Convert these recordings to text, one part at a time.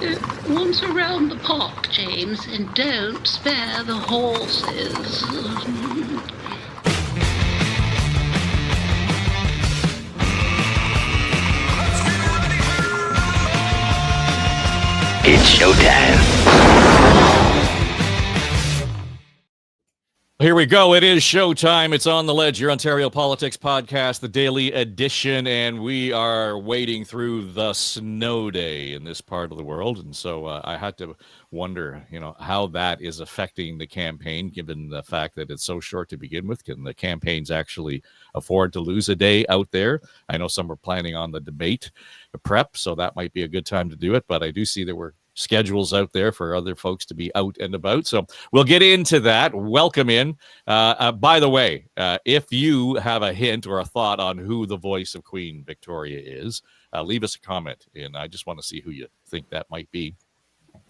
Once around the park, James, and don't spare the horses. It's showtime. Here we go. It is showtime. It's On the Ledge, your Ontario Politics podcast, the daily edition, and we are wading through the snow day in this part of the world. And so I had to wonder, how that is affecting the campaign, given the fact that it's so short to begin with. Can the campaigns actually afford to lose a day out there? I know some are planning on the debate prep, so that might be a good time to do it. But I do see that we're schedules out there for other folks to be out and about. So we'll get into that. Welcome in. By the way, if you have a hint or a thought on who the voice of Queen Victoria is, leave us a comment. And I just want to see who you think that might be,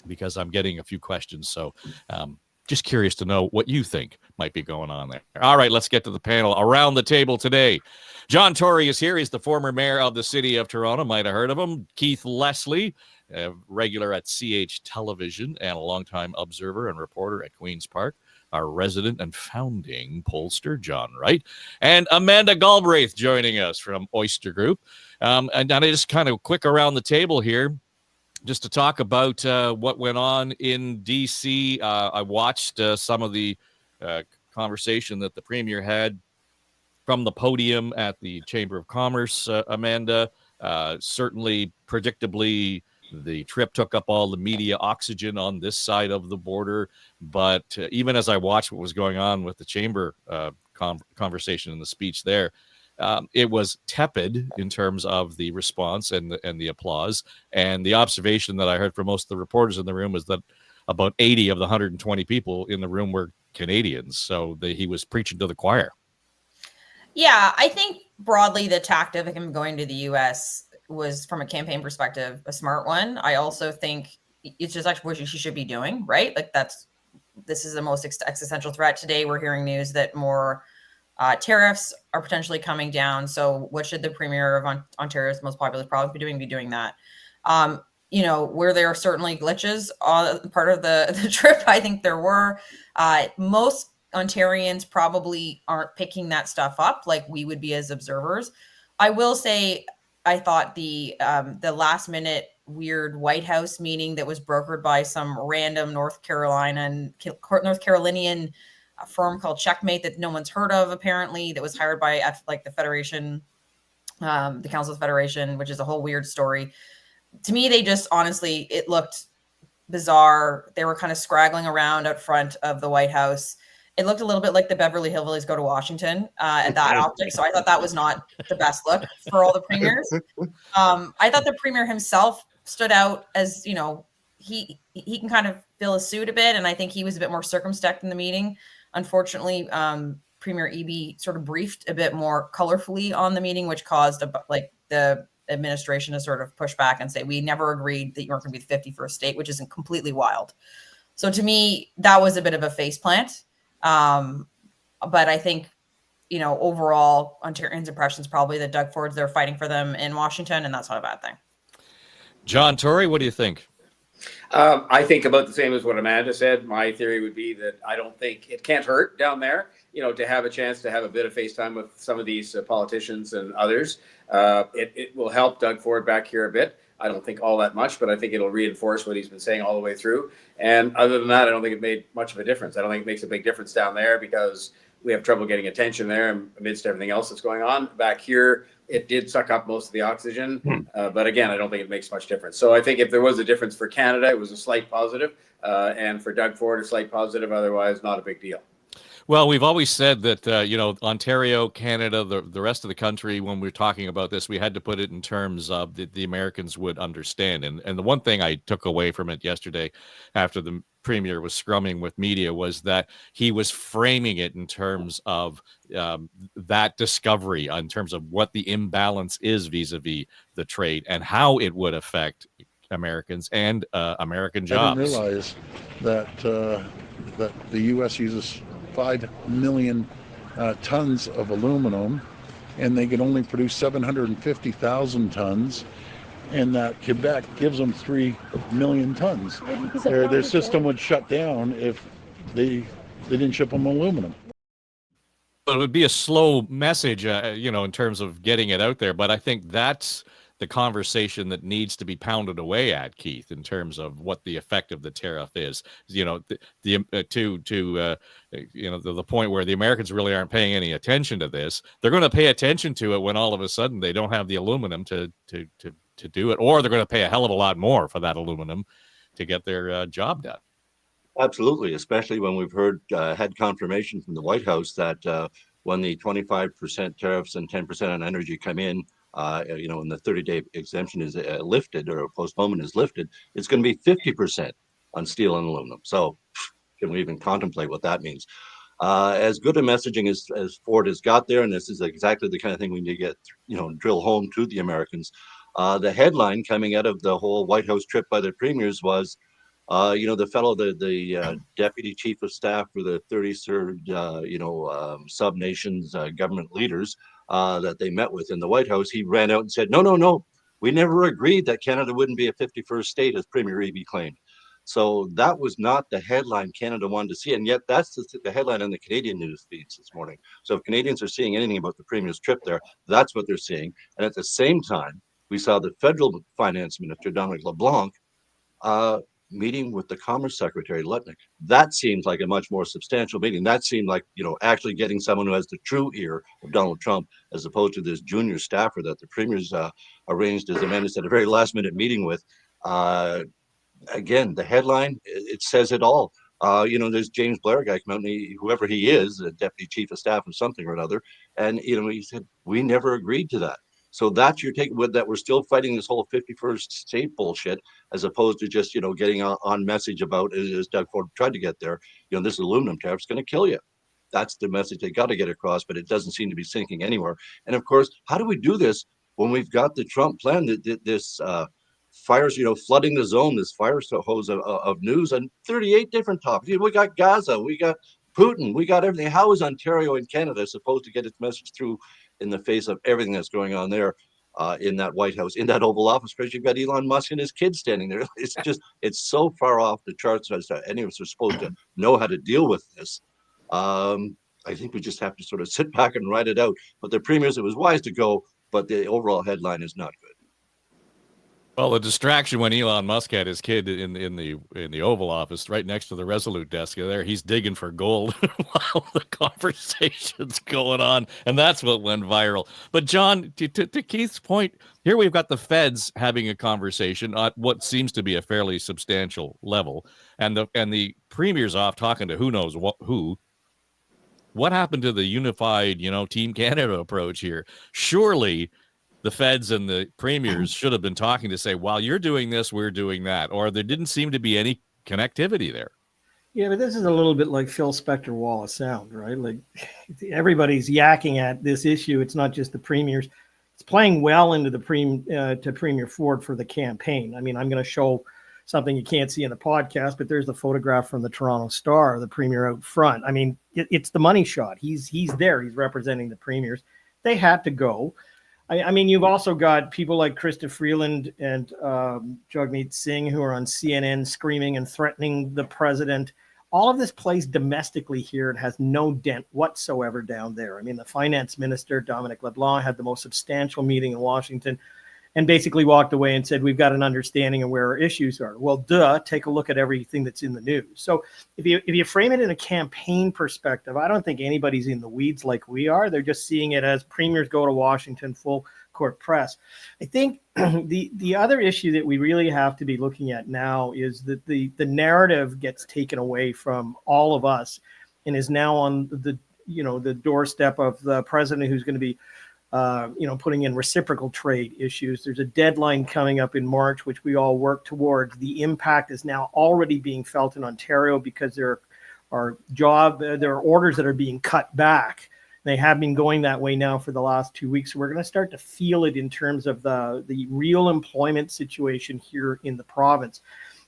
because I'm getting a few questions. So just curious to know what you think might be going on there. All right, let's get to the panel. Around the table today, John Tory is here. He's the former mayor of the city of Toronto. Might have heard of him. Keith Leslie, regular at CH Television and a longtime observer and reporter at Queen's Park. Our resident and founding pollster, John Wright, and Amanda Galbraith joining us from Oyster Group. And I just kind of quick around the table here, just to talk about what went on in D.C. I watched some of the conversation that the Premier had from the podium at the Chamber of Commerce, Amanda. Certainly, predictably, the trip took up all the media oxygen on this side of the border. But even as I watched what was going on with the Chamber conversation and the speech there, it was tepid in terms of the response and the applause. And the observation that I heard from most of the reporters in the room was that about 80 of the 120 people in the room were Canadians. So he was preaching to the choir. Yeah, I think broadly the tactic of him going to the U.S. was, from a campaign perspective, a smart one. I also think it's just actually what she should be doing, right? Like this is the most existential threat today. We're hearing news that more tariffs are potentially coming down. So what should the Premier of Ontario's most populous province be doing that? Where there are certainly glitches on part of the trip, I think there were. Most Ontarians probably aren't picking that stuff up like we would be as observers. I will say, I thought the last minute weird White House meeting that was brokered by some random North Carolinian firm called Checkmate that no one's heard of, apparently, that was hired by the Federation, the Council of Federation, which is a whole weird story. To me, they just, honestly, it looked bizarre. They were kind of scraggling around out front of the White House. It looked a little bit like the Beverly Hillbillies Go to Washington at that optic. So I thought that was not the best look for all the premiers. I thought the Premier himself stood out as, he can kind of fill his suit a bit. And I think he was a bit more circumspect in the meeting. Unfortunately, Premier Eby sort of briefed a bit more colorfully on the meeting, which caused the administration to sort of push back and say, we never agreed that you weren't going to be the 51st state, which isn't completely wild. So to me, that was a bit of a faceplant. But I think, overall, Ontarians' impression is probably that Doug Ford's there fighting for them in Washington, and that's not a bad thing. John Tory, what do you think? I think about the same as what Amanda said. My theory would be that I don't think it can't hurt down there, to have a chance to have a bit of FaceTime with some of these politicians and others. It will help Doug Ford back here a bit. I don't think all that much, but I think it'll reinforce what he's been saying all the way through. And other than that, I don't think it made much of a difference. I don't think it makes a big difference down there because we have trouble getting attention there amidst everything else that's going on. Back here, it did suck up most of the oxygen. But again, I don't think it makes much difference. So I think if there was a difference for Canada, it was a slight positive. And for Doug Ford, a slight positive. Otherwise, not a big deal. Well, we've always said that, Ontario, Canada, the rest of the country, when we're talking about this, we had to put it in terms of the Americans would understand. And the one thing I took away from it yesterday after the Premier was scrumming with media was that he was framing it in terms of that discovery, in terms of what the imbalance is vis-a-vis the trade and how it would affect Americans and American jobs. I didn't realize that the U.S. uses 5 million tons of aluminum, and they can only produce 750,000 tons. and that Quebec gives them 3 million tons. Their system would shut down if they didn't ship them aluminum. But it would be a slow message, in terms of getting it out there. But I think that's the conversation that needs to be pounded away at, Keith, in terms of what the effect of the tariff is. The point where the Americans really aren't paying any attention to this. They're going to pay attention to it when all of a sudden they don't have the aluminum to do it, or they're going to pay a hell of a lot more for that aluminum to get their job done. Absolutely, especially when we've had confirmation from the White House that when the 25% tariffs and 10% on energy come in, and the 30-day exemption is lifted or postponement is lifted, it's going to be 50% on steel and aluminum. So can we even contemplate what that means? As good a messaging as Ford has got there, and this is exactly the kind of thing we need to get, drill home to the Americans. The headline coming out of the whole White House trip by the premiers was, the fellow, the deputy chief of staff for the 33rd, sub-nations government leaders that they met with in the White House, he ran out and said, no, we never agreed that Canada wouldn't be a 51st state, as Premier Eby claimed. So that was not the headline Canada wanted to see. And yet that's the headline on the Canadian news feeds this morning. So if Canadians are seeing anything about the Premier's trip there, that's what they're seeing. And at the same time, we saw the federal finance minister, Dominic LeBlanc, meeting with the Commerce Secretary, Lutnick. That seems like a much more substantial meeting. That seemed like, actually getting someone who has the true ear of Donald Trump, as opposed to this junior staffer that the Premier's arranged, as Amanda said, a very last-minute meeting with. Again, the headline, it says it all. There's James Blair guy come out, and whoever he is, a deputy chief of staff of something or another, and he said, we never agreed to that. So that's your take, with that we're still fighting this whole 51st state bullshit, as opposed to just, getting on message about, as Doug Ford tried to get there, this aluminum tariff is going to kill you. That's the message they got to get across, but it doesn't seem to be sinking anywhere. And of course, how do we do this when we've got the Trump plan, this fires, flooding the zone, this fire hose of news on 38 different topics? We got Gaza, we got Putin, we got everything. How is Ontario and Canada supposed to get its message through in the face of everything that's going on there in that White House, in that Oval Office? Because you've got Elon Musk and his kids standing there. It's so far off the charts as any of us are supposed to know how to deal with this. I think we just have to sort of sit back and write it out. But the premiers, it was wise to go, but the overall headline is not good. Well, the distraction when Elon Musk had his kid in the Oval Office right next to the Resolute desk there, he's digging for gold while the conversation's going on, and that's what went viral. But John, to Keith's point, here we've got the feds having a conversation at what seems to be a fairly substantial level, and the premier's off talking to who knows who. What happened to the unified, Team Canada approach here? Surely the feds and the premiers should have been talking to say, while you're doing this, we're doing that. Or there didn't seem to be any connectivity there. Yeah, but this is a little bit like Phil Spector Wall of Sound, right? Like everybody's yakking at this issue. It's not just the premiers. It's playing well into the to Premier Ford for the campaign. I mean, I'm going to show something you can't see in the podcast, but there's the photograph from the Toronto Star, the premier out front. I mean, it's the money shot. He's there. He's representing the premiers. They had to go. I mean, you've also got people like Krista Freeland and Jagmeet Singh who are on CNN screaming and threatening the president. All of this plays domestically here and has no dent whatsoever down there. I mean, the finance minister, Dominic LeBlanc, had the most substantial meeting in Washington and basically walked away and said, we've got an understanding of where our issues are. Well, take a look at everything that's in the news. So if you frame it in a campaign perspective, I don't think anybody's in the weeds like we are. They're just seeing it as premiers go to Washington, full court press. I think the other issue that we really have to be looking at now is that the narrative gets taken away from all of us and is now on the doorstep of the president, who's going to be putting in reciprocal trade issues. There's a deadline coming up in March, which we all work towards. The impact is now already being felt in Ontario because there are orders that are being cut back. They have been going that way now for the last 2 weeks. So we're going to start to feel it in terms of the real employment situation here in the province.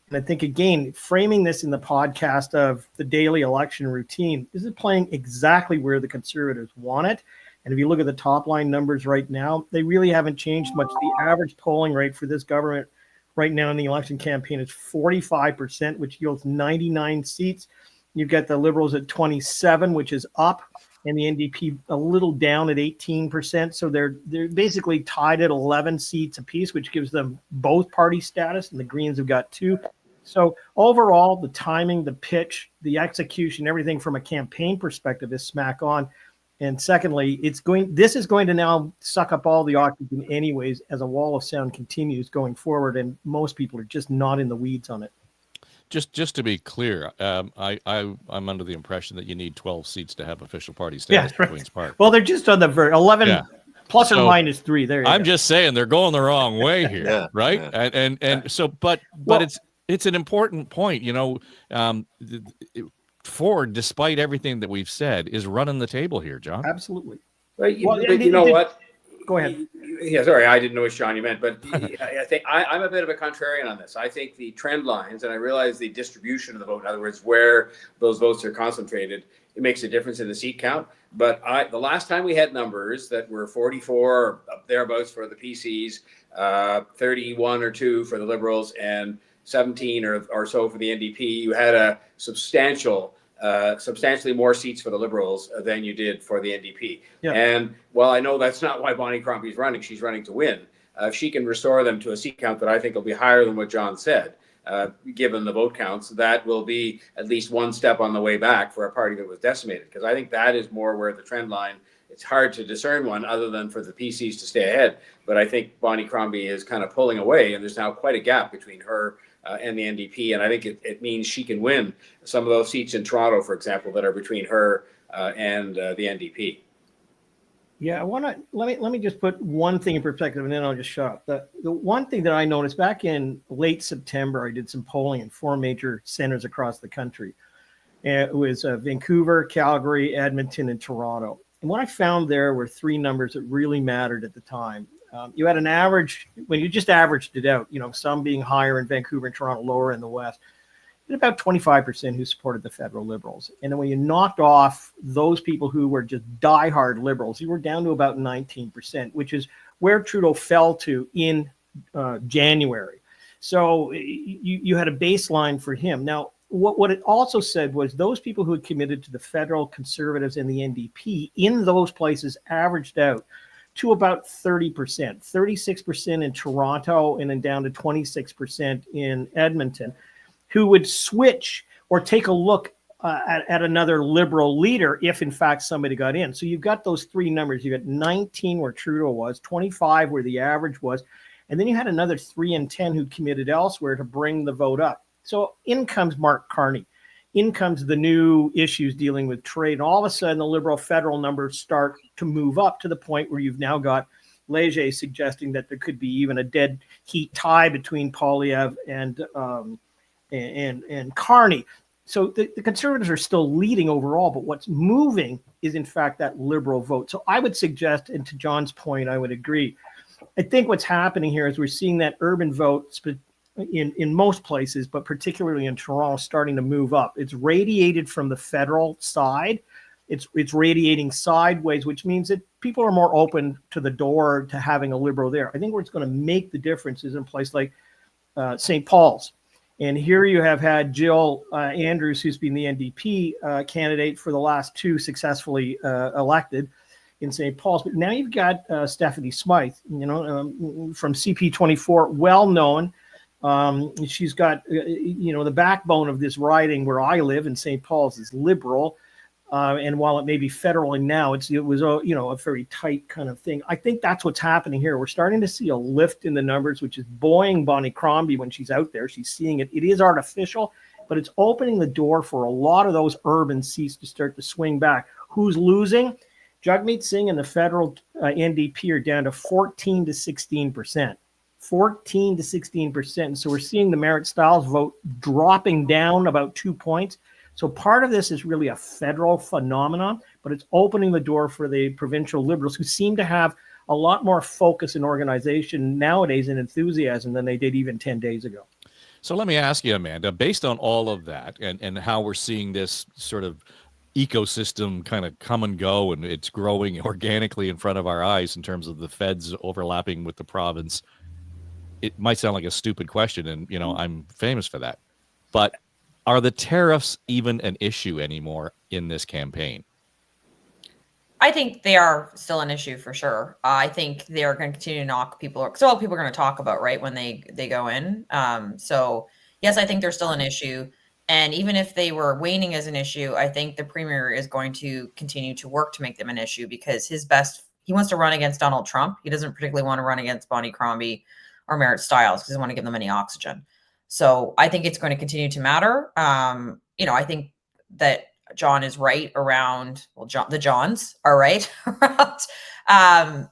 And I think, again, framing this in the podcast of the daily election routine, this is playing exactly where the Conservatives want it. And if you look at the top line numbers right now, they really haven't changed much. The average polling rate for this government right now in the election campaign is 45%, which yields 99 seats. You've got the Liberals at 27, which is up, and the NDP a little down at 18%. So they're basically tied at 11 seats apiece, which gives them both party status, and the Greens have got 2. So overall, the timing, the pitch, the execution, everything from a campaign perspective is smack on. And secondly, this is going to now suck up all the oxygen anyways as a wall of sound continues going forward, and most people are just not in the weeds on it. Just to be clear, I'm under the impression that you need 12 seats to have official party status in Queen's Park. Well, they're just on the verge. 11 plus or minus 3. There. I'm just saying they're going the wrong way here, right? Yeah. And so, but it's an important point. Ford, despite everything that we've said, is running the table here, John. Absolutely. But you know what? Go ahead. Yeah, sorry, I didn't know which John you meant, but I think I'm a bit of a contrarian on this. I think the trend lines, and I realize the distribution of the vote, in other words, where those votes are concentrated, it makes a difference in the seat count. But the last time we had numbers that were 44 or thereabouts for the PCs, 31 or 2 for the Liberals, and 17 or so for the NDP, you had a substantially more seats for the Liberals than you did for the NDP. Yeah. And while I know that's not why Bonnie Crombie is running, she's running to win. If she can restore them to a seat count that I think will be higher than what John said, given the vote counts, that will be at least one step on the way back for a party that was decimated. Because I think that is more where the trend line, it's hard to discern one other than for the PCs to stay ahead. But I think Bonnie Crombie is kind of pulling away, and there's now quite a gap between her and the NDP, and I think it means she can win some of those seats in Toronto, for example, that are between her and the NDP. Yeah, I want to let me just put one thing in perspective, and then I'll just shut up. The one thing that I noticed back in late September, I did some polling in 4 major centers across the country. It was Vancouver, Calgary, Edmonton, and Toronto. And what I found there were 3 numbers that really mattered at the time. You had an average, when you just averaged it out, some being higher in Vancouver and Toronto, lower in the West, you had about 25% who supported the federal Liberals. And then when you knocked off those people who were just diehard Liberals, you were down to about 19%, which is where Trudeau fell to in January. So you had a baseline for him. Now, what it also said was those people who had committed to the federal Conservatives and the NDP in those places averaged out to about 30%, 36% in Toronto, and then down to 26% in Edmonton, who would switch or take a look at another Liberal leader if, in fact, somebody got in. So you've got those 3 numbers. You got 19 where Trudeau was, 25 where the average was, and then you had another 3 and 10 who committed elsewhere to bring the vote up. So in comes Mark Carney. In comes the new issues dealing with trade. And all of a sudden, the Liberal federal numbers start to move up to the point where you've now got Leger suggesting that there could be even a dead heat tie between Poilievre and Carney. So the Conservatives are still leading overall, but what's moving is, in fact, that Liberal vote. So I would suggest, and to John's point, I would agree. I think what's happening here is we're seeing that urban vote in most places, but particularly in Toronto, starting to move up. It's radiated from the federal side. It's radiating sideways, which means that people are more open to the door to having a Liberal there. I think where it's going to make the difference is in a place like St. Paul's. And here you have had Jill Andrews, who's been the NDP candidate for the last 2 successfully elected in St. Paul's. But now you've got Stephanie Smythe, from CP24, well known. She's got, the backbone of this riding where I live in St. Paul's is Liberal. And while it may be federal now, it was a very tight kind of thing. I think that's what's happening here. We're starting to see a lift in the numbers, which is buoying Bonnie Crombie when she's out there. She's seeing it. It is artificial, but it's opening the door for a lot of those urban seats to start to swing back. Who's losing? Jagmeet Singh and the federal NDP are down to 14 to 16%. 14 to 16%. So we're seeing the Merit Styles vote dropping down about 2 points. So part of this is really a federal phenomenon, but it's opening the door for the provincial Liberals, who seem to have a lot more focus and organization nowadays and enthusiasm than they did even 10 days ago. So let me ask you, Amanda, based on all of that and how we're seeing this sort of ecosystem kind of come and go, and it's growing organically in front of our eyes in terms of the feds overlapping with the province. It might sound like a stupid question, and I'm famous for that, but are the tariffs even an issue anymore in this campaign? I think they are still an issue for sure. I think they are going to continue to knock people. So all people are going to talk about, right, when they go in. So yes, I think they're still an issue. And even if they were waning as an issue, I think the premier is going to continue to work to make them an issue, because he wants to run against Donald Trump. He doesn't particularly want to run against Bonnie Crombie or Merritt Stiles because he doesn't want to give them any oxygen. So I think it's going to continue to matter. I think that John is right around, the Johns are right around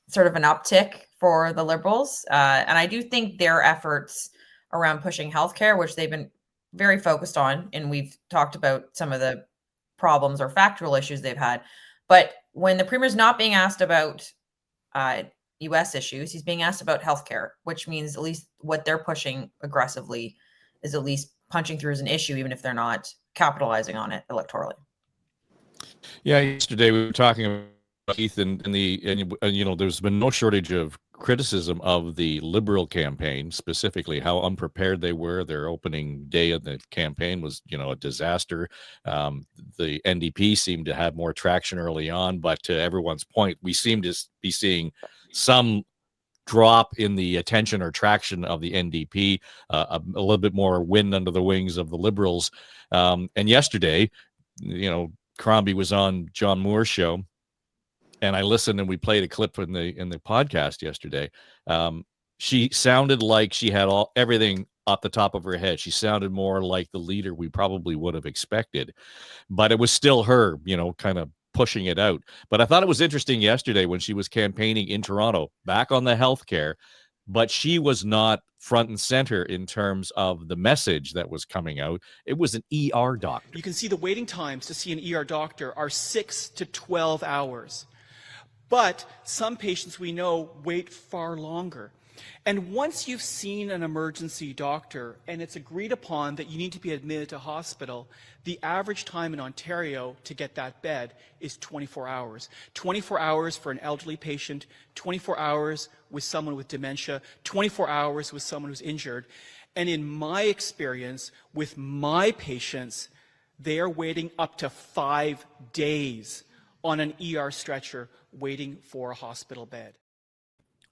sort of an uptick for the Liberals. And I do think their efforts around pushing healthcare, which they've been very focused on, and we've talked about some of the problems or factual issues they've had. But when the premier's not being asked about U.S. issues, he's being asked about healthcare, which means at least what they're pushing aggressively is at least punching through as an issue, even if they're not capitalizing on it electorally. Yeah, yesterday we were talking about Keith, and there's been no shortage of criticism of the Liberal campaign, specifically how unprepared they were. Their opening day of the campaign was, a disaster. The NDP seemed to have more traction early on, but to everyone's point, we seem to be seeing some drop in the attention or traction of the NDP, a little bit more wind under the wings of the Liberals. And yesterday, Crombie was on John Moore's show, and I listened, and we played a clip in the podcast yesterday. She sounded like she had everything off the top of her head. She sounded more like the leader we probably would have expected, but it was still her, kind of pushing it out. But I thought it was interesting yesterday when she was campaigning in Toronto, back on the healthcare, but she was not front and center in terms of the message that was coming out. It was an ER doctor. You can see the waiting times to see an ER doctor are 6 to 12 hours. But some patients we know wait far longer. And once you've seen an emergency doctor and it's agreed upon that you need to be admitted to hospital, the average time in Ontario to get that bed is 24 hours. 24 hours for an elderly patient, 24 hours with someone with dementia, 24 hours with someone who's injured. And in my experience with my patients, they are waiting up to 5 days on an ER stretcher waiting for a hospital bed.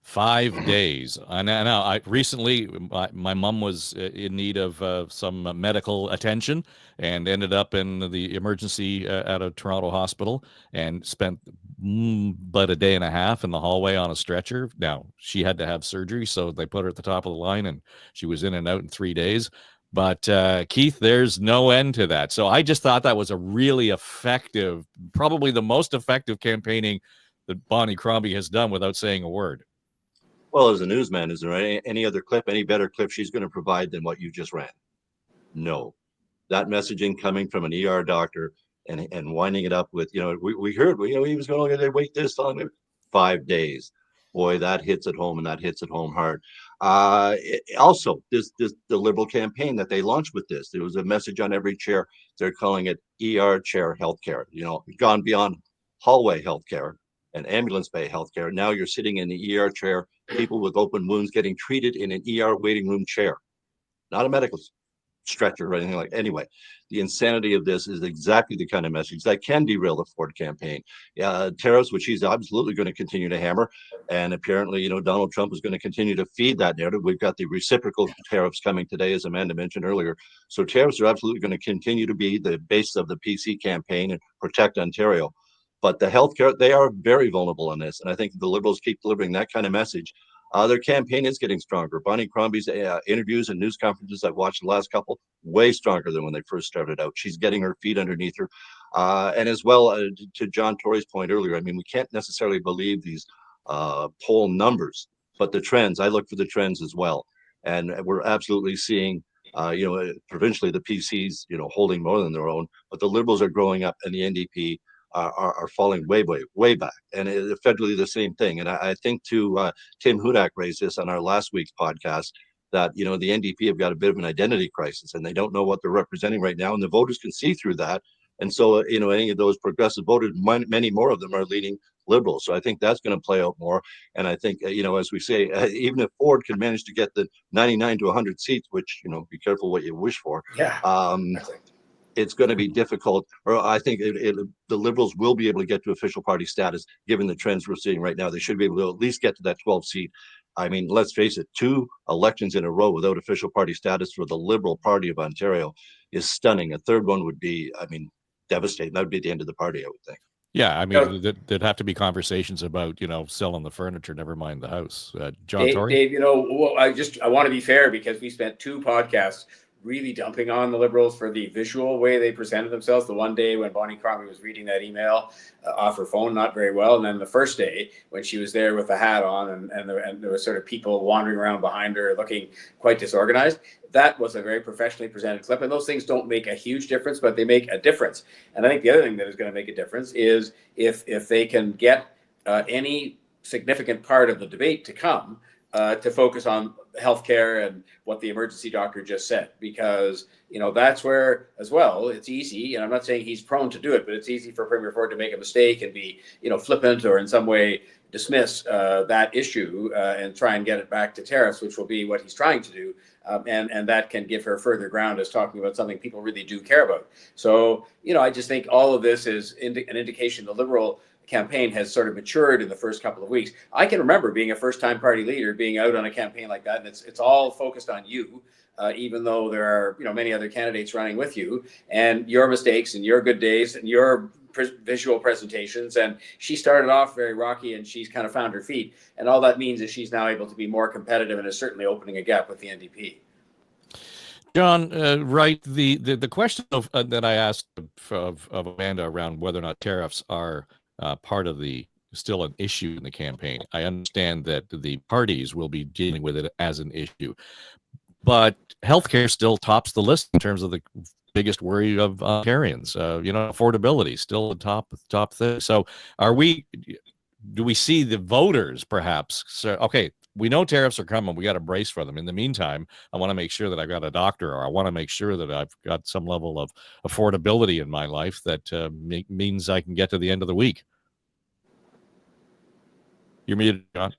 5 days. I know. Recently, my mom was in need of some medical attention and ended up in the emergency at a Toronto hospital and spent but a day and a half in the hallway on a stretcher. Now, she had to have surgery, so they put her at the top of the line, and she was in and out in 3 days. But Keith, there's no end to that. So I just thought that was a really effective, probably the most effective campaigning that Bonnie Crombie has done without saying a word. Well, as a newsman, is there any other clip, any better clip she's going to provide than what you just ran? No. That messaging coming from an ER doctor and winding it up with, we heard, he was going to wait this long, 5 days. Boy, that hits at home, and that hits at home hard. Also, the Liberal campaign that they launched with this, there was a message on every chair. They're calling it ER chair healthcare. Gone beyond hallway healthcare and ambulance bay healthcare. Now you're sitting in the ER chair, people with open wounds getting treated in an ER waiting room chair, not a medical stretcher or anything like. Anyway, the insanity of this is exactly the kind of message that can derail the Ford campaign. Tariffs, which he's absolutely going to continue to hammer, and apparently, Donald Trump is going to continue to feed that narrative. We've got the reciprocal tariffs coming today, as Amanda mentioned earlier. So tariffs are absolutely going to continue to be the base of the PC campaign and protect Ontario. But the healthcare, they are very vulnerable in this. And I think the Liberals keep delivering that kind of message. Their campaign is getting stronger. Bonnie Crombie's interviews and news conferences I've watched the last couple, way stronger than when they first started out. She's getting her feet underneath her. And as well, to John Tory's point earlier, I mean, we can't necessarily believe these poll numbers, but the trends, I look for the trends as well. And we're absolutely seeing, provincially, the PCs, holding more than their own, but the Liberals are growing up, and the NDP are falling way back, and federally the same thing. And I think Tim Hudak raised this on our last week's podcast, that the NDP have got a bit of an identity crisis, and they don't know what they're representing right now, and the voters can see through that. And so, any of those progressive voters, many more of them are leaning Liberal. So I think that's going to play out more. And I think, as we say, even if Ford can manage to get the 99 to 100 seats, which, be careful what you wish for. Yeah. It's going to be difficult, or I think the Liberals will be able to get to official party status given the trends we're seeing right now. They should be able to at least get to that 12 seat. I mean, let's face it, 2 elections in a row without official party status for the Liberal Party of Ontario is stunning. A third one would be, devastating. That would be the end of the party, I would think. Yeah, I mean, there'd have to be conversations about, selling the furniture, never mind the house. John Tory? Dave, I want to be fair because we spent 2 podcasts really dumping on the Liberals for the visual way they presented themselves. The one day when Bonnie Crombie was reading that email off her phone, not very well. And then the first day when she was there with the hat on and there was sort of people wandering around behind her looking quite disorganized. That was a very professionally presented clip. And those things don't make a huge difference, but they make a difference. And I think the other thing that is going to make a difference is if they can get any significant part of the debate to come to focus on healthcare and what the emergency doctor just said, because that's where as well it's easy, and I'm not saying he's prone to do it, but it's easy for Premier Ford to make a mistake and be flippant or in some way dismiss that issue and try and get it back to tariffs, which will be what he's trying to do, and that can give her further ground as talking about something people really do care about. So I just think all of this is an indication the Liberal campaign has sort of matured in the first couple of weeks. I can remember being a first-time party leader, being out on a campaign like that, and it's all focused on you, even though there are many other candidates running with you, and your mistakes and your good days and your visual presentations. And she started off very rocky, and she's kind of found her feet. And all that means is she's now able to be more competitive and is certainly opening a gap with the NDP. John Wright, the question that I asked of Amanda around whether or not tariffs are part of still an issue in the campaign. I understand that the parties will be dealing with it as an issue, but healthcare still tops the list in terms of the biggest worry of Ontarians. Affordability still the top thing. So do we see the voters perhaps? So, okay, we know tariffs are coming. We got to brace for them. In the meantime, I want to make sure that I've got a doctor, or I want to make sure that I've got some level of affordability in my life that means I can get to the end of the week. You're muted, John.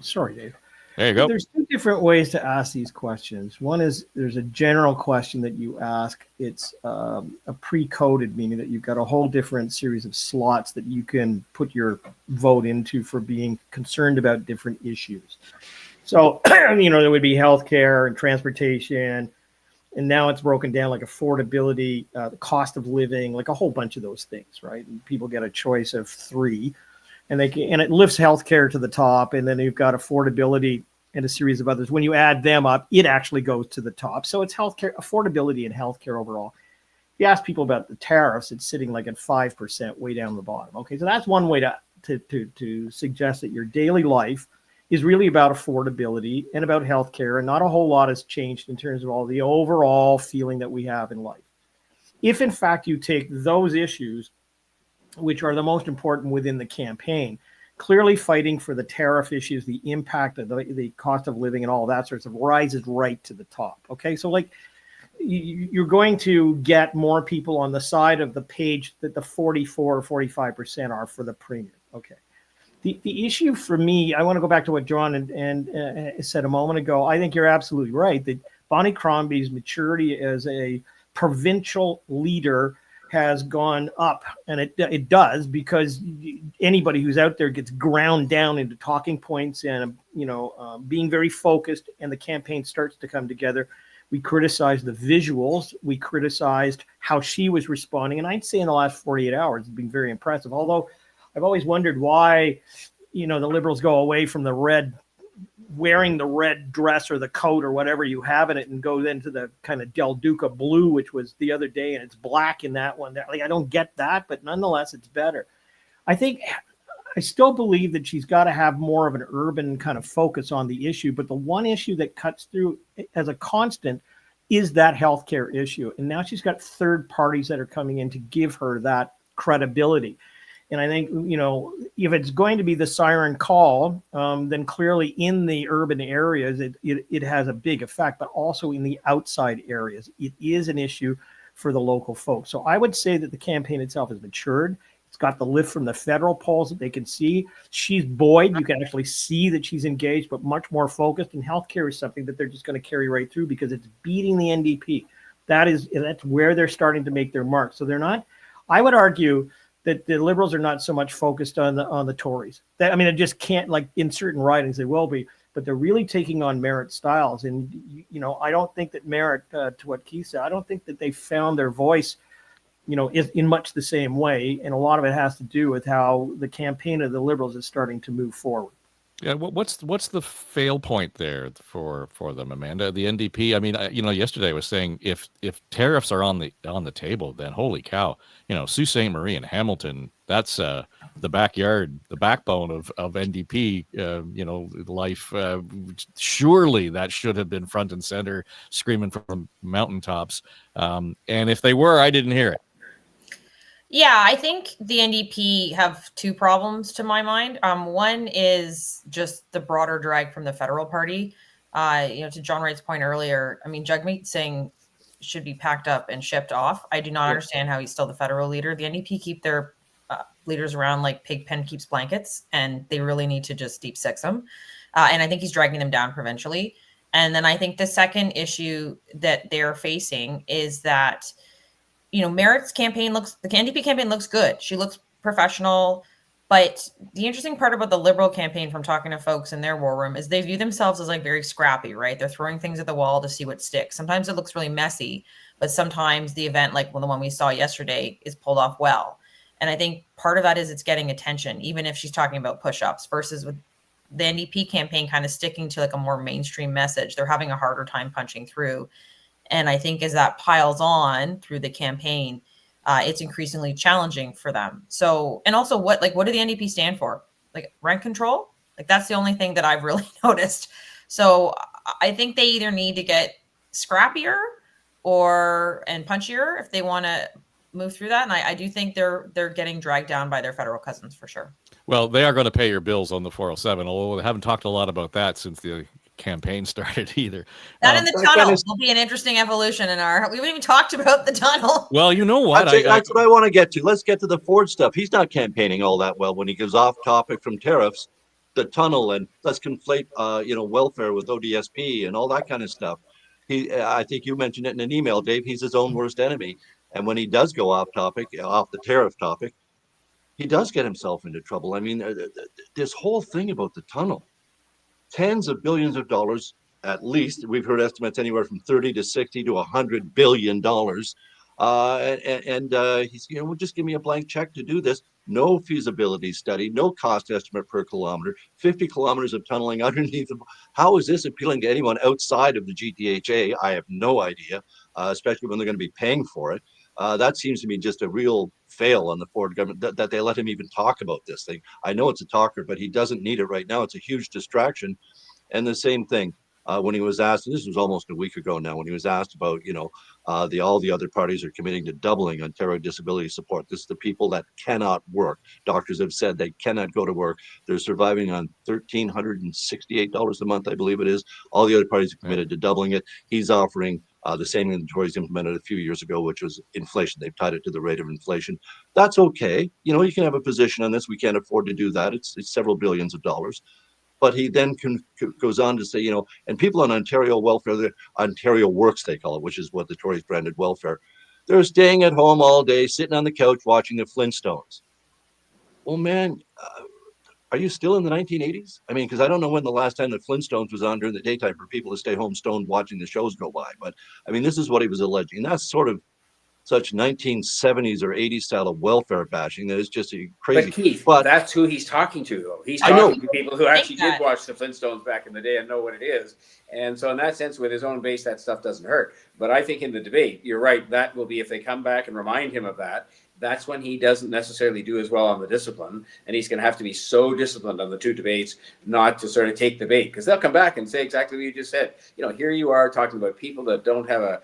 Sorry, Dave. There you go. There's 2 different ways to ask these questions. One is there's a general question that you ask. It's a pre-coded, meaning that you've got a whole different series of slots that you can put your vote into for being concerned about different issues. So, there would be healthcare and transportation, and now it's broken down like affordability, the cost of living, like a whole bunch of those things, right? And people get a choice of 3. And it lifts healthcare to the top, and then you've got affordability and a series of others. When you add them up, it actually goes to the top. So it's healthcare, affordability, and healthcare overall. If you ask people about the tariffs, it's sitting like at 5%, way down the bottom. Okay, so that's one way to suggest that your daily life is really about affordability and about healthcare, and not a whole lot has changed in terms of all the overall feeling that we have in life. If in fact you take those issues, which are the most important within the campaign, clearly fighting for the tariff issues, the impact of the cost of living and all that sorts of rises right to the top. Okay, so like you're going to get more people on the side of the page that the 44 or 45% are for the premier. Okay, the issue for me, I want to go back to what John and said a moment ago. I think you're absolutely right that Bonnie Crombie's maturity as a provincial leader has gone up, and it does, because anybody who's out there gets ground down into talking points and being very focused, and the campaign starts to come together. We criticized the visuals, we criticized how she was responding, and I'd say in the last 48 hours it's been very impressive. Although I've always wondered why the Liberals go away from wearing the red dress or the coat or whatever you have in it, and go into the kind of Del Duca blue, which was the other day, and it's black in that one. Like, I don't get that, but nonetheless, it's better. I still believe that she's got to have more of an urban kind of focus on the issue, but the one issue that cuts through as a constant is that healthcare issue. And now she's got third parties that are coming in to give her that credibility. And I think, you know, if it's going to be the siren call, then clearly in the urban areas, it has a big effect, but also in the outside areas, it is an issue for the local folks. So I would say that the campaign itself has matured. It's got the lift from the federal polls that they can see. She's buoyed. You can actually see that she's engaged, but much more focused. And healthcare is something that they're just going to carry right through because it's beating the NDP. That's where they're starting to make their mark. So they're not, I would argue that the Liberals are not so much focused on the Tories. I mean, it just can't, like in certain ridings they will be, but they're really taking on Merritt styles. And, you know, I don't think that Merritt, to what Keith said, I don't think that they found their voice, you know, in much the same way. And a lot of it has to do with how the campaign of the Liberals is starting to move forward. Yeah, what's the fail point there for them, Amanda? The NDP. I mean, you know, yesterday I was saying if tariffs are on the table, then holy cow, you know, Sault Ste. Marie and Hamilton, that's the backyard, the backbone of NDP. You know, life. Surely that should have been front and center, screaming from mountaintops. And if they were, I didn't hear it. Yeah, I think the NDP have two problems to my mind. One is just the broader drag from the federal party. You know, to John Wright's point earlier, I mean, Jagmeet Singh should be packed up and shipped off. I do not understand how he's still the federal leader. The NDP keep their leaders around like Pigpen keeps blankets, and they really need to just deep six them. And I think he's dragging them down provincially. And then I think the second issue that they're facing is that, you know, Merritt's campaign the NDP campaign looks good. She looks professional. But the interesting part about the Liberal campaign, from talking to folks in their war room, is they view themselves as like very scrappy, right? They're throwing things at the wall to see what sticks. Sometimes it looks really messy, but sometimes the event, like the one we saw yesterday, is pulled off well. And I think part of that is it's getting attention, even if she's talking about push-ups, versus with the NDP campaign kind of sticking to like a more mainstream message. They're having a harder time punching through. And I think as that piles on through the campaign, it's increasingly challenging for them. So, and also what do the NDP stand for? Like rent control? Like that's the only thing that I've really noticed. So I think they either need to get scrappier and punchier if they want to move through that. And I do think they're getting dragged down by their federal cousins for sure. Well, they are going to pay your bills on the 407, although they haven't talked a lot about that since the campaign started either. That in the tunnel will be an interesting evolution we haven't even talked about the tunnel. Well, you know what? That's what I want to get to. Let's get to the Ford stuff. He's not campaigning all that well when he goes off topic from tariffs, the tunnel, and let's conflate, you know, welfare with ODSP and all that kind of stuff. I think you mentioned it in an email, Dave. He's his own worst enemy. And when he does go off topic, off the tariff topic, he does get himself into trouble. I mean, this whole thing about the tunnel, tens of billions of dollars, at least. We've heard estimates anywhere from 30 to 60 to $100 billion. He's, you know, well, just give me a blank check to do this. No feasibility study, no cost estimate per kilometer, 50 kilometers of tunneling underneath them. How is this appealing to anyone outside of the GTHA? I have no idea, especially when they're going to be paying for it. That seems to me just a real fail on the Ford government that they let him even talk about this thing. I know it's a talker, but he doesn't need it right now. It's a huge distraction. And the same thing when he was asked, and this was almost a week ago now, when he was asked about, you know, all the other parties are committing to doubling Ontario disability support. This is the people that cannot work. Doctors have said they cannot go to work. They're surviving on $1,368 a month, I believe it is. All the other parties are committed to doubling it. He's offering the same thing the Tories implemented a few years ago, which was inflation. They've tied it to the rate of inflation. That's okay. You know, you can have a position on this. We can't afford to do that. It's several billions of dollars. But he then goes on to say, you know, and people on Ontario welfare, the Ontario Works, they call it, which is what the Tories branded welfare, they're staying at home all day, sitting on the couch watching the Flintstones. Well, man, are you still in the 1980s? I mean, because I don't know when the last time the Flintstones was on during the daytime for people to stay home stoned watching the shows go by. But I mean, this is what he was alleging. And that's sort of such 1970s or 80s style of welfare bashing that is just crazy. But Keith, that's who he's talking to, though. He's talking to people who actually did watch the Flintstones back in the day and know what it is. And so in that sense, with his own base, that stuff doesn't hurt. But I think in the debate, you're right, that will be, if they come back and remind him of that, that's when he doesn't necessarily do as well on the discipline. And he's going to have to be so disciplined on the 2 debates not to sort of take the bait, because they'll come back and say exactly what you just said. Here you are talking about people that don't have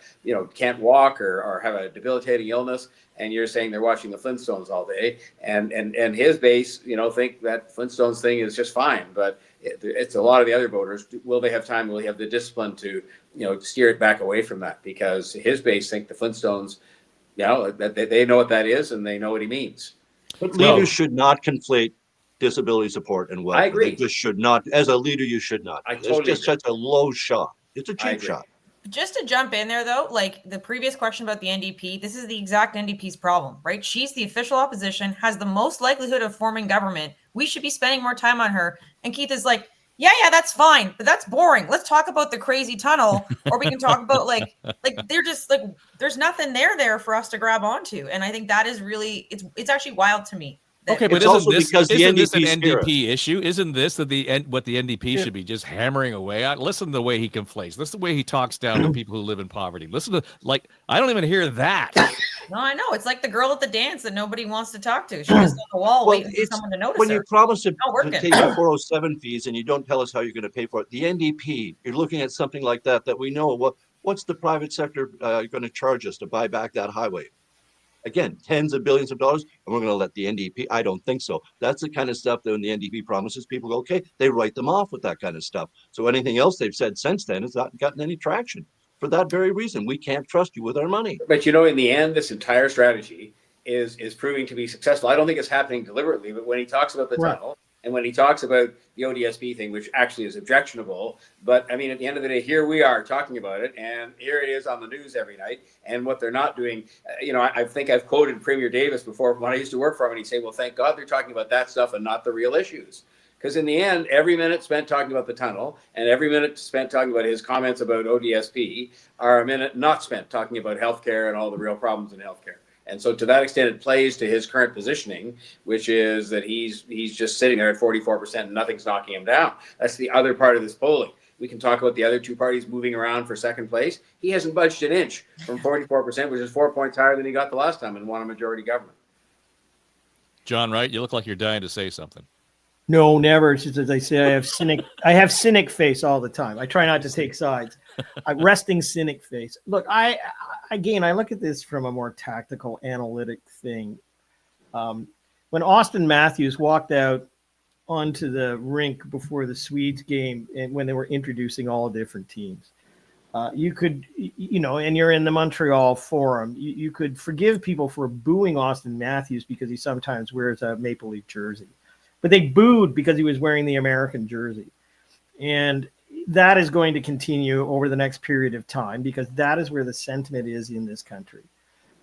can't walk or have a debilitating illness. And you're saying they're watching the Flintstones all day, and his base, think that Flintstones thing is just fine. But it's a lot of the other voters. Will they have time? Will they have the discipline to, steer it back away from that? Because his base think the Flintstones, that they know what that is and they know what he means. But leaders should not conflate disability support and welfare. I agree. They just should not. As a leader, you should not. I totally It's just agree. such a low shot. It's a cheap shot. Just to jump in there, though, like the previous question about the NDP, this is the exact NDP's problem, right? She's the official opposition, has the most likelihood of forming government. We should be spending more time on her. And Keith is like, yeah, that's fine, but that's boring. Let's talk about the crazy tunnel, or we can talk about like they're just like, there's nothing there for us to grab onto. And I think that is really, it's actually wild to me. Okay, but isn't this because the an NDP NDP issue? Isn't this what the NDP should be just hammering away at? Listen to the way he conflates. Listen to the way he talks down to people who live in poverty. Listen to, I don't even hear that. No, I know. It's like the girl at the dance that nobody wants to talk to. She's just on the wall waiting for someone to notice when her. you promise to take the 407 fees and you don't tell us how you're going to pay for it, the NDP, you're looking at something like that we know what's the private sector going to charge us to buy back that highway? Again, tens of billions of dollars, and we're going to let the NDP. I don't think so. That's the kind of stuff that when the NDP promises, people go, okay, they write them off with that kind of stuff. So anything else they've said since then has not gotten any traction. For that very reason, we can't trust you with our money. But in the end, this entire strategy is proving to be successful. I don't think it's happening deliberately, but when he talks about the tunnel and when he talks about the ODSP thing, which actually is objectionable, but I mean, at the end of the day, here we are talking about it, and here it is on the news every night. And what they're not doing, I think I've quoted Premier Davis before when I used to work for him, and he'd say, well, thank God they're talking about that stuff and not the real issues. Because in the end, every minute spent talking about the tunnel and every minute spent talking about his comments about ODSP are a minute not spent talking about healthcare and all the real problems in healthcare. And so to that extent, it plays to his current positioning, which is that he's just sitting there at 44% and nothing's knocking him down. That's the other part of this polling. We can talk about the other two parties moving around for second place. He hasn't budged an inch from 44%, which is 4 points higher than he got the last time and won a majority government. John Wright, you look like you're dying to say something. No, never. It's just, as I say, I have cynic face all the time. I try not to take sides. Resting cynic face. Look, I look at this from a more tactical, analytic thing. When Austin Matthews walked out onto the rink before the Swedes game, and when they were introducing all different teams, you could, and you're in the Montreal Forum, you could forgive people for booing Austin Matthews because he sometimes wears a Maple Leaf jersey. But they booed because he was wearing the American jersey. And that is going to continue over the next period of time because that is where the sentiment is in this country.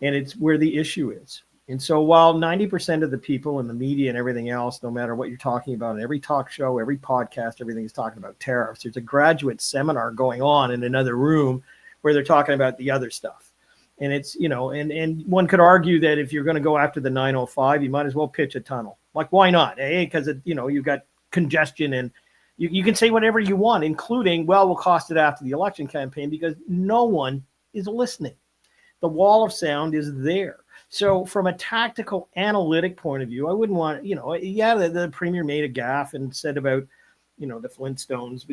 And it's where the issue is. And so while 90% of the people in the media and everything else, no matter what you're talking about, every talk show, every podcast, everything is talking about tariffs, there's a graduate seminar going on in another room where they're talking about the other stuff. And it's, and one could argue that if you're going to go after the 905, you might as well pitch a tunnel. Like, why not? Because, you've got congestion and you can say whatever you want, including, well, we'll cost it after the election campaign because no one is listening. The wall of sound is there. So from a tactical analytic point of view, I wouldn't want, the premier made a gaffe and said about, the Flintstones,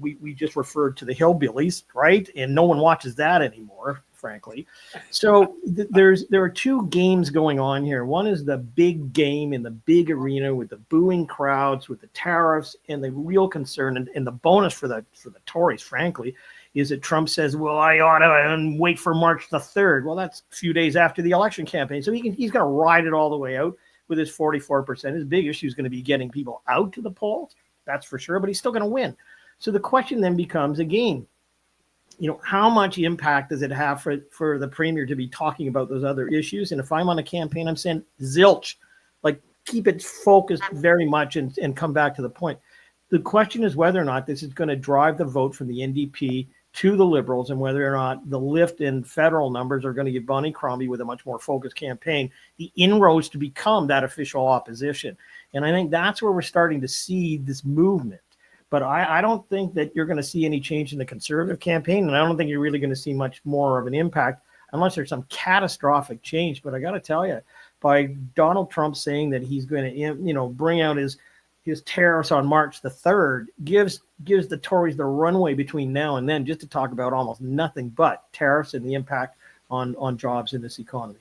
we just referred to the hillbillies, right? And no one watches that anymore, frankly. So there are two games going on here. One is the big game in the big arena with the booing crowds, with the tariffs, and the real concern and the bonus for the Tories, frankly, is that Trump says, well, I ought to wait for March the 3rd. Well, that's a few days after the election campaign. So he's going to ride it all the way out with his 44%. His big issue is going to be getting people out to the polls. That's for sure, but he's still going to win. So the question then becomes, again, how much impact does it have for the premier to be talking about those other issues? And if I'm on a campaign, I'm saying zilch, keep it focused very much and come back to the point. The question is whether or not this is going to drive the vote from the NDP to the Liberals and whether or not the lift in federal numbers are going to give Bonnie Crombie, with a much more focused campaign, the inroads to become that official opposition. And I think that's where we're starting to see this movement. But I don't think that you're going to see any change in the Conservative campaign, and I don't think you're really going to see much more of an impact unless there's some catastrophic change. But I got to tell you, by Donald Trump saying that he's going to, bring out his tariffs on March the 3rd gives the Tories the runway between now and then just to talk about almost nothing but tariffs and the impact on jobs in this economy.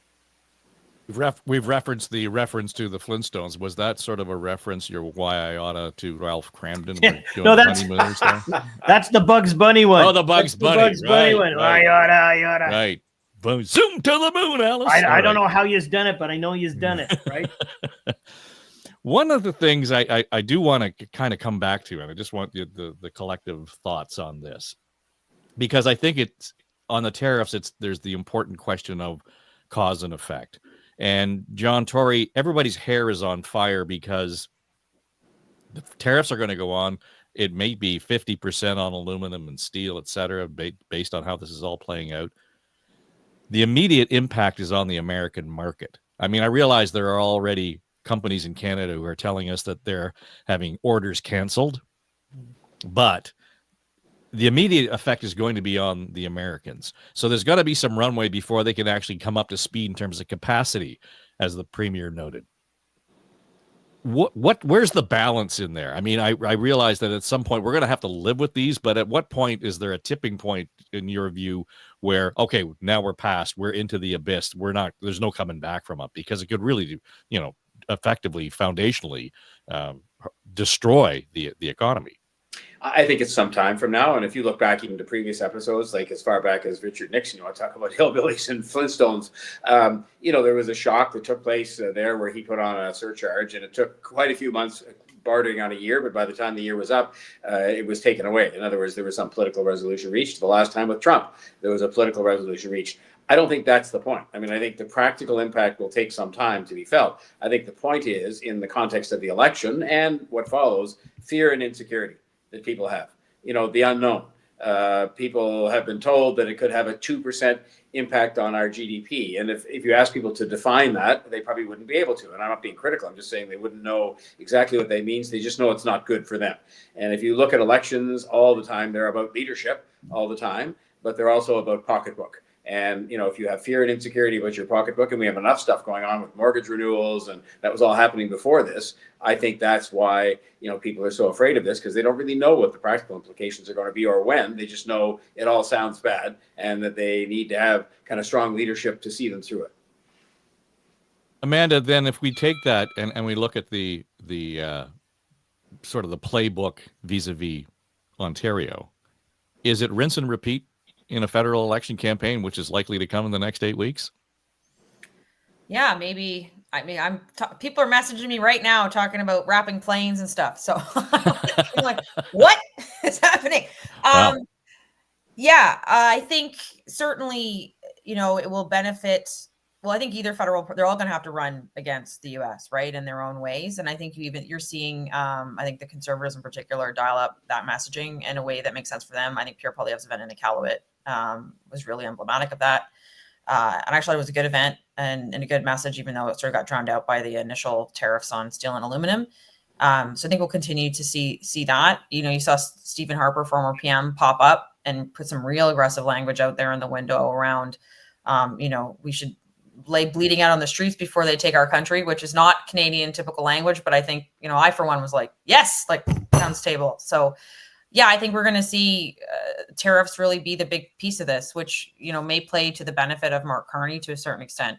We've referenced the reference to the Flintstones. Was that sort of a reference, your Why I Oughta, to Ralph Cramden? No, that's the Bugs Bunny one. Oh, the Bugs Bunny. The Bugs Bunny one. Right. I oughta. Right. Boom. Zoom to the moon, Alice. I don't know how you've done it, but I know you've done it, right? One of the things I do want to kind of come back to, and I just want the collective thoughts on this, because I think it's on the tariffs, there's the important question of cause and effect. And John Tory, everybody's hair is on fire because the tariffs are going to go on. It may be 50% on aluminum and steel, et cetera, based on how this is all playing out. The immediate impact is on the American market. I mean, I realize there are already companies in Canada who are telling us that they're having orders canceled, but the immediate effect is going to be on the Americans. So there's got to be some runway before they can actually come up to speed in terms of capacity, as the Premier noted. Where's the balance in there? I mean, I realize that at some point we're going to have to live with these, but at what point is there a tipping point in your view where, okay, now we're into the abyss. There's no coming back from it, because it could really, effectively, foundationally destroy the economy. I think it's some time from now. And if you look back even to previous episodes, like as far back as Richard Nixon, you want to talk about hillbillies and Flintstones, there was a shock that took place there where he put on a surcharge, and it took quite a few months, bordering on a year, but by the time the year was up, it was taken away. In other words, there was some political resolution reached. The last time with Trump, there was a political resolution reached. I don't think that's the point. I mean, I think the practical impact will take some time to be felt. I think the point is, in the context of the election and what follows, fear and insecurity that people have, the unknown. People have been told that it could have a 2% impact on our GDP. And if you ask people to define that, they probably wouldn't be able to. And I'm not being critical. I'm just saying they wouldn't know exactly what that means. They just know it's not good for them. And if you look at elections all the time, they're about leadership all the time, but they're also about pocketbook. And, if you have fear and insecurity about your pocketbook, and we have enough stuff going on with mortgage renewals, and that was all happening before this, I think that's why, people are so afraid of this, because they don't really know what the practical implications are going to be or when. They just know it all sounds bad and that they need to have kind of strong leadership to see them through it. Amanda, then if we take that and we look at the sort of the playbook vis-a-vis Ontario, is it rinse and repeat in a federal election campaign, which is likely to come in the next 8 weeks? Yeah, maybe. I mean, people are messaging me right now talking about wrapping planes and stuff. So I'm like, what is happening? Wow. Yeah, I think certainly, it will benefit. Well, I think they're all going to have to run against the U.S., right, in their own ways. And I think you're seeing, I think the Conservatives in particular dial up that messaging in a way that makes sense for them. I think Pierre Poilievre's event in Iqaluit was really emblematic of that. And actually, it was a good event and a good message, even though it sort of got drowned out by the initial tariffs on steel and aluminum. So I think we'll continue to see that. You saw Stephen Harper, former PM, pop up and put some real aggressive language out there in the window around, we should lay bleeding out on the streets before they take our country, which is not Canadian typical language. But I think, I, for one, was like, yes, like pounds table. So yeah, I think we're going to see tariffs really be the big piece of this, which, may play to the benefit of Mark Carney to a certain extent.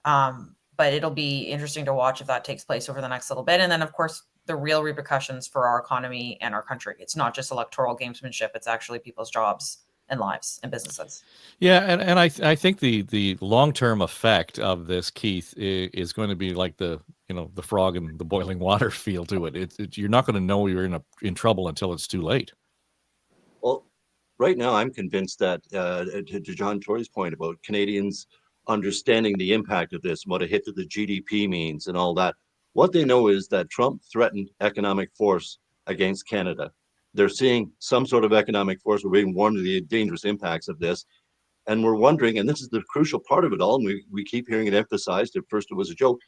But it'll be interesting to watch if that takes place over the next little bit. And then, of course, the real repercussions for our economy and our country. It's not just electoral gamesmanship. It's actually people's jobs and lives and businesses. Yeah, and I think the long-term effect of this, Keith, is going to be like the frog in the boiling water feel to it. You're not going to know you're in trouble until it's too late. Well, right now I'm convinced that to John Tory's point about Canadians understanding the impact of this, what a hit to the GDP means and all that, what they know is that Trump threatened economic force against Canada. They're seeing some sort of economic force. We're being warned of the dangerous impacts of this. And we're wondering, and this is the crucial part of it all, and we keep hearing it emphasized, at first it was a joke,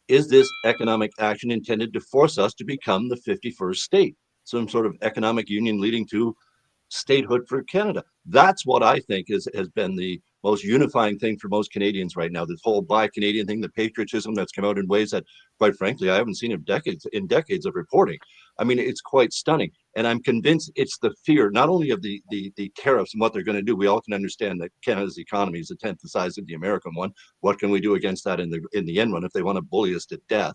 is this economic action intended to force us to become the 51st state? Some sort of economic union leading to statehood for Canada. That's what I think has been the most unifying thing for most Canadians right now. This whole Buy Canadian thing, the patriotism that's come out in ways that, quite frankly, I haven't seen in decades of reporting. I mean, it's quite stunning. And I'm convinced it's the fear, not only of the tariffs and what they're going to do. We all can understand that Canada's economy is a tenth the size of the American one. What can we do against that in the end run if they want to bully us to death?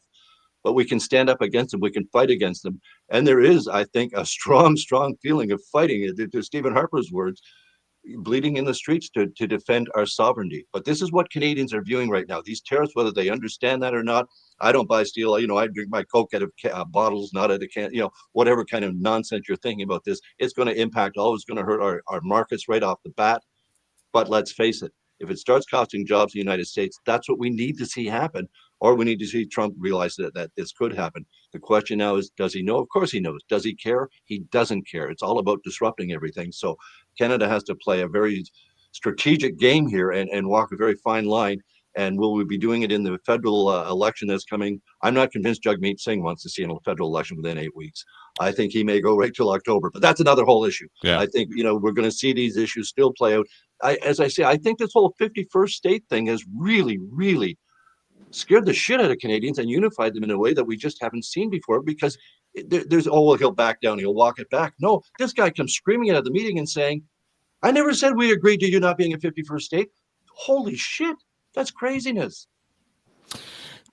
But we can stand up against them. We can fight against them. And there is, I think, a strong feeling of fighting. To Stephen Harper's words, bleeding in the streets to defend our sovereignty. But this is what Canadians are viewing right now. These tariffs, whether they understand that or not, I don't buy steel. I drink my Coke out of bottles, not out of can. Whatever kind of nonsense you're thinking about this, it's going to impact all. It's going to hurt our markets right off the bat. But let's face it, if it starts costing jobs in the United States, that's what we need to see happen. Or we need to see Trump realize that this could happen. The question now is, does he know? Of course he knows. Does he care? He doesn't care. It's all about disrupting everything. So Canada has to play a very strategic game here and walk a very fine line. And will we be doing it in the federal election that's coming? I'm not convinced Jagmeet Singh wants to see a federal election within 8 weeks. I think he may go right till October, but that's another whole issue. Yeah. I think, we're going to see these issues still play out. As I say, I think this whole 51st state thing has really, really scared the shit out of Canadians and unified them in a way that we just haven't seen before, because there's, well, he'll back down, he'll walk it back. No, this guy comes screaming out of the meeting and saying, I never said we agreed to you not being a 51st state. Holy shit. That's craziness.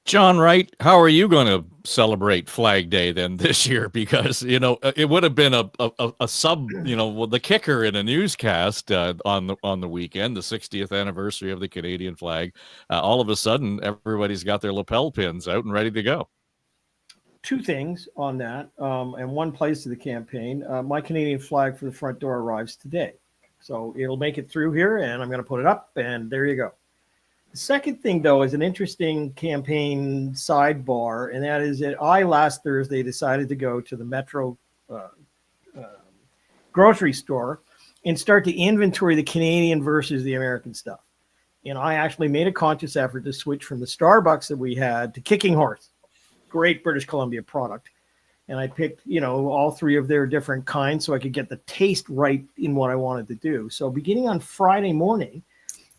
John Wright, how are you going to celebrate Flag Day then this year? Because, it would have been a sub, the kicker in a newscast on the weekend, the 60th anniversary of the Canadian flag. All of a sudden, everybody's got their lapel pins out and ready to go. Two things on that, and one plays to the campaign. My Canadian flag for the front door arrives today. So it'll make it through here, and I'm going to put it up, and there you go. The second thing, though, is an interesting campaign sidebar, and that is that I last Thursday decided to go to the Metro grocery store and start to inventory the Canadian versus the American stuff. And I actually made a conscious effort to switch from the Starbucks that we had to Kicking Horse, great British Columbia product. And I picked, all three of their different kinds so I could get the taste right in what I wanted to do. So beginning on Friday morning,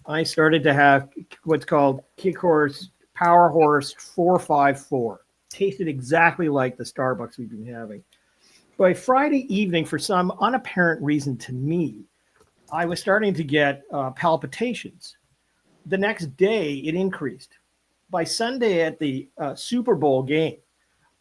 I started to have what's called Kick Horse Power Horse 454. Tasted exactly like the Starbucks we've been having. By Friday evening, for some unapparent reason to me, I was starting to get palpitations. The next day, it increased. By Sunday at the Super Bowl game,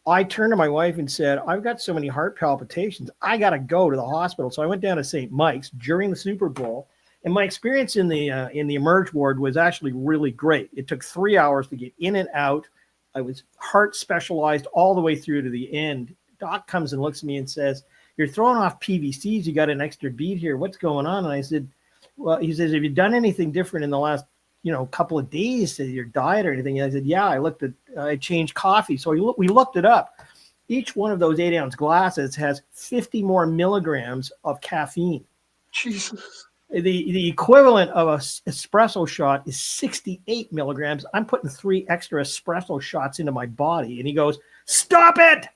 I turned to my wife and said, I've got so many heart palpitations, I got to go to the hospital. So I went down to St. Mike's during the Super Bowl. And my experience in the emerge ward was actually really great. It took 3 hours to get in and out. I was heart specialized all the way through to the end. Doc comes and looks at me and says, you're throwing off PVCs. You got an extra bead here. What's going on? And I said, well, he says, have you done anything different in the last, couple of days to your diet or anything? And I said, yeah, I changed coffee. So we looked it up. Each one of those 8-ounce glasses has 50 more milligrams of caffeine. Jesus. The equivalent of an espresso shot is 68 milligrams. I'm putting 3 extra espresso shots into my body. And he goes, stop it.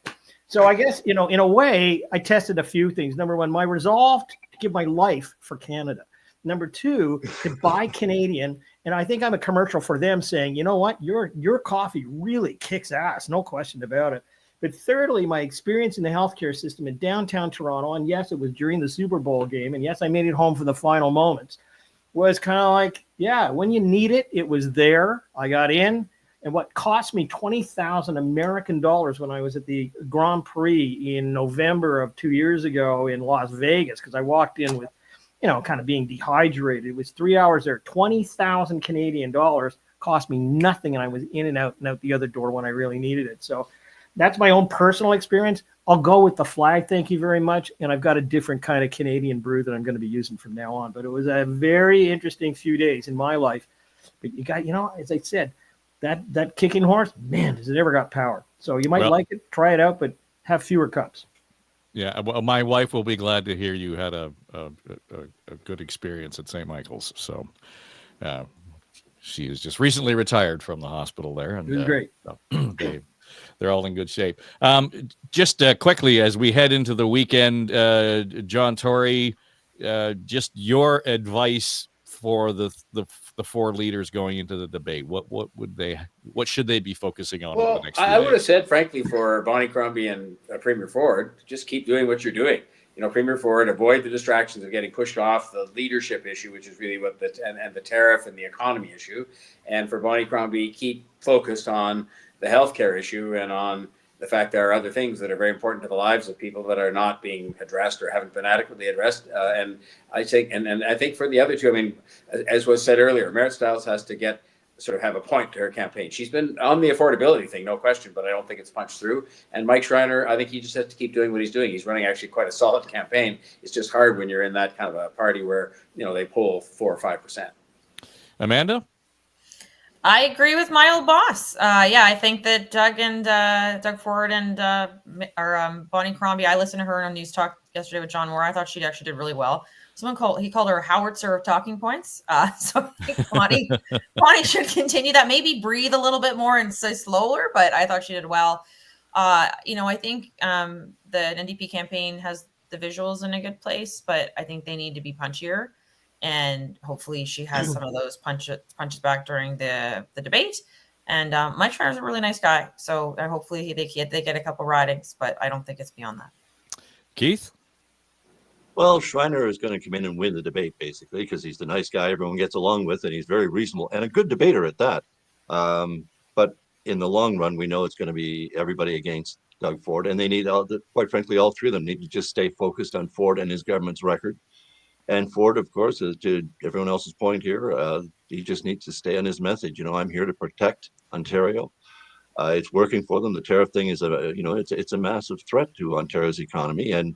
So I guess, in a way, I tested a few things. Number one, my resolve to give my life for Canada. Number two, to buy Canadian. And I think I'm a commercial for them saying, you know what, your coffee really kicks ass. No question about it. But thirdly, my experience in the healthcare system in downtown Toronto, and yes, it was during the Super Bowl game, and yes, I made it home for the final moments, was kind of like, yeah, when you need it, it was there. I got in, and what cost me 20,000 American dollars when I was at the Grand Prix in November of 2 years ago in Las Vegas, because I walked in with, kind of being dehydrated. It was 3 hours there, 20,000 Canadian dollars, cost me nothing, and I was in and out the other door when I really needed it. So that's my own personal experience. I'll go with the flag. Thank you very much. And I've got a different kind of Canadian brew that I'm going to be using from now on. But it was a very interesting few days in my life. But you got, as I said, that Kicking Horse, man, does it ever got power. So you might like it, try it out, but have fewer cups. Yeah, well, my wife will be glad to hear you had a good experience at St. Michael's. So she is just recently retired from the hospital there. And it was great. They're all in good shape. Just quickly, as we head into the weekend, John Tory, just your advice for the four leaders going into the debate? What should they be focusing on over the Well, next few I would days? have said, frankly, for Bonnie Crombie and Premier Ford, just keep doing what you're doing. Premier Ford, avoid the distractions of getting pushed off the leadership issue, which is really what and the tariff and the economy issue. And for Bonnie Crombie, keep focused on the healthcare issue and on the fact there are other things that are very important to the lives of people that are not being addressed or haven't been adequately addressed. And I think, and I think for the other two, I mean, as was said earlier, Merritt Stiles has to sort of have a point to her campaign. She's been on the affordability thing, no question, but I don't think it's punched through. And Mike Schreiner, I think he just has to keep doing what he's doing. He's running actually quite a solid campaign. It's just hard when you're in that kind of a party where, they poll 4 or 5%. Amanda? I agree with my old boss. I think that Doug Ford and Bonnie Crombie, I listened to her on News Talk yesterday with John Wright. I thought she actually did really well. He called her howitzer of talking points. So I think Bonnie should continue that. Maybe breathe a little bit more and say slower, but I thought she did well. I think the NDP campaign has the visuals in a good place, but I think they need to be punchier. And hopefully she has some of those punches back during the debate. And Mike Schreiner's a really nice guy. So hopefully they get a couple ridings, but I don't think it's beyond that. Keith? Well, Schreiner is going to come in and win the debate, basically, because he's the nice guy everyone gets along with, and he's very reasonable and a good debater at that. But in the long run, we know it's going to be everybody against Doug Ford, and they need, quite frankly, all three of them need to just stay focused on Ford and his government's record. And Ford, of course, to everyone else's point here, he just needs to stay on his message. I'm here to protect Ontario. It's working for them. The tariff thing is it's a massive threat to Ontario's economy, and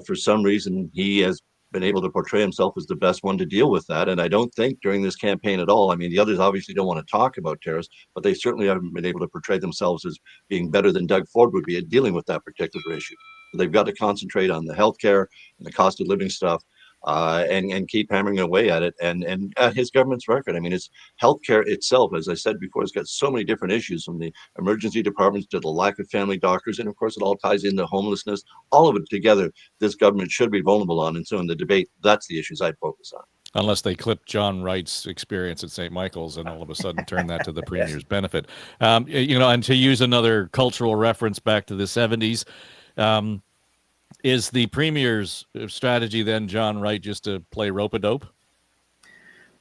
for some reason he has been able to portray himself as the best one to deal with that. And I don't think during this campaign at all. I mean, the others obviously don't want to talk about tariffs, but they certainly haven't been able to portray themselves as being better than Doug Ford would be at dealing with that particular issue. So they've got to concentrate on the healthcare and the cost of living stuff. And keep hammering away at it and at his government's record. I mean, it's healthcare itself, as I said before, it's got so many different issues, from the emergency departments to the lack of family doctors. And of course, it all ties into homelessness. All of it together, this government should be vulnerable on. And so in the debate, that's the issues I'd focus on. Unless they clip John Wright's experience at St. Michael's and all of a sudden turn that to the premier's benefit. And to use another cultural reference back to the 70s, is the premier's strategy then, John Wright, just to play rope-a-dope?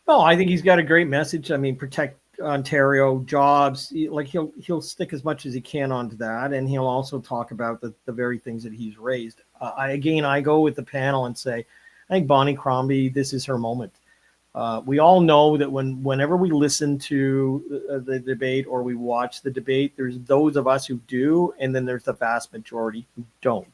No, I think he's got a great message. I mean, protect Ontario, jobs. Like he'll stick as much as he can onto that, and he'll also talk about the very things that he's raised. I go with the panel and say, I think Bonnie Crombie, this is her moment. We all know that whenever we listen to the debate or we watch the debate, there's those of us who do, and then there's the vast majority who don't.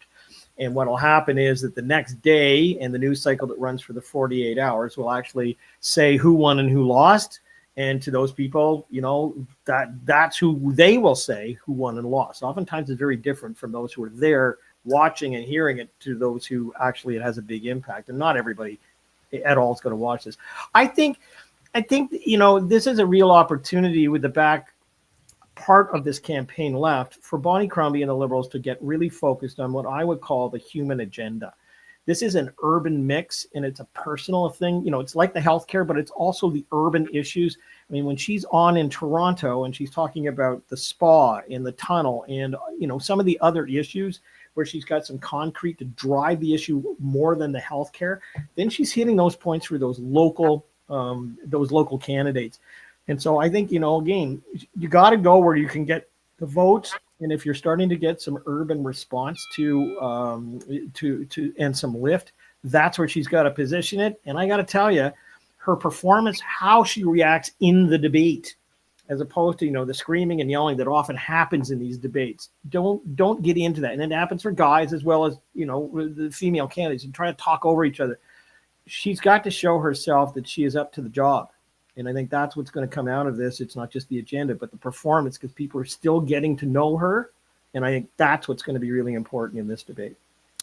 And what will happen is that the next day, and the news cycle that runs for the 48 hours, will actually say who won and who lost. And to those people, that's who they will say who won and lost. Oftentimes it's very different from those who are there watching and hearing it to those who actually it has a big impact. And not everybody at all is going to watch this. I think this is a real opportunity with the back part of this campaign left for Bonnie Crombie and the Liberals to get really focused on what I would call the human agenda. This is an urban mix, and it's a personal thing. It's like the healthcare, but it's also the urban issues. I mean, when she's on in Toronto and she's talking about the spa and the tunnel and, some of the other issues where she's got some concrete to drive the issue more than the healthcare, then she's hitting those points for those local candidates. And so I think, again, you got to go where you can get the votes. And if you're starting to get some urban response to and some lift, that's where she's got to position it. And I got to tell you, her performance, how she reacts in the debate, as opposed to, the screaming and yelling that often happens in these debates. Don't get into that. And it happens for guys as well as, the female candidates, and try to talk over each other. She's got to show herself that she is up to the job. And I think that's what's going to come out of this. It's not just the agenda, but the performance, because people are still getting to know her. And I think that's what's going to be really important in this debate.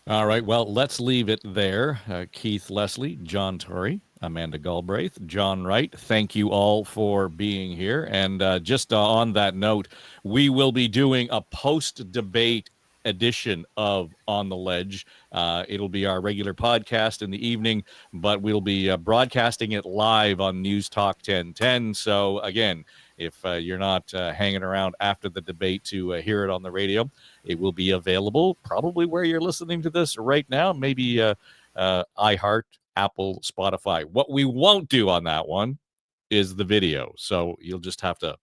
All right. Well, let's leave it there. Keith Leslie, John Tory, Amanda Galbraith, John Wright, thank you all for being here. And just on that note, we will be doing a post-debate edition of On the Ledge. It'll be our regular podcast in the evening, but we'll be broadcasting it live on News Talk 1010. So again, if you're not hanging around after the debate to hear it on the radio, it will be available probably where you're listening to this right now, maybe iHeart, Apple, Spotify. What we won't do on that one is the video. So you'll just have to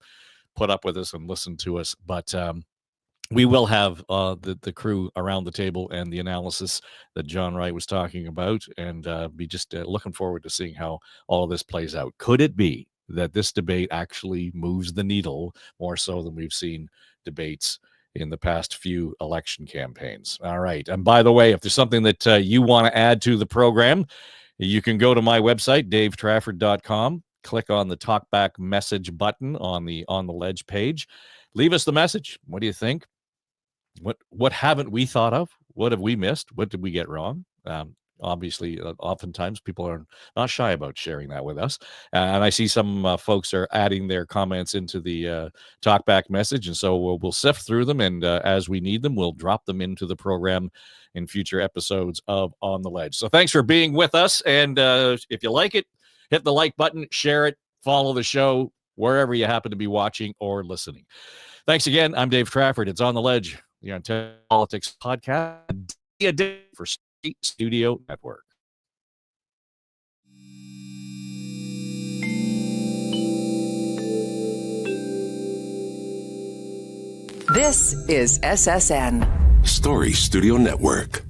put up with us and listen to us. But we will have the crew around the table and the analysis that John Wright was talking about, and be just looking forward to seeing how all of this plays out. Could it be that this debate actually moves the needle more so than we've seen debates in the past few election campaigns? All right. And by the way, if there's something that you want to add to the program, you can go to my website, davetrafford.com, click on the talkback message button on the Ledge page. Leave us the message. What do you think? What haven't we thought of? What have we missed? What did we get wrong? Obviously, oftentimes people are not shy about sharing that with us. And I see some folks are adding their comments into the talkback message. And so we'll sift through them. And as we need them, we'll drop them into the program in future episodes of On the Ledge. So thanks for being with us. And if you like it, hit the like button, share it, follow the show wherever you happen to be watching or listening. Thanks again. I'm Dave Trafford. It's On the Ledge, the Ontario Politics Podcast for State Studio Network. This is SSN Story Studio Network.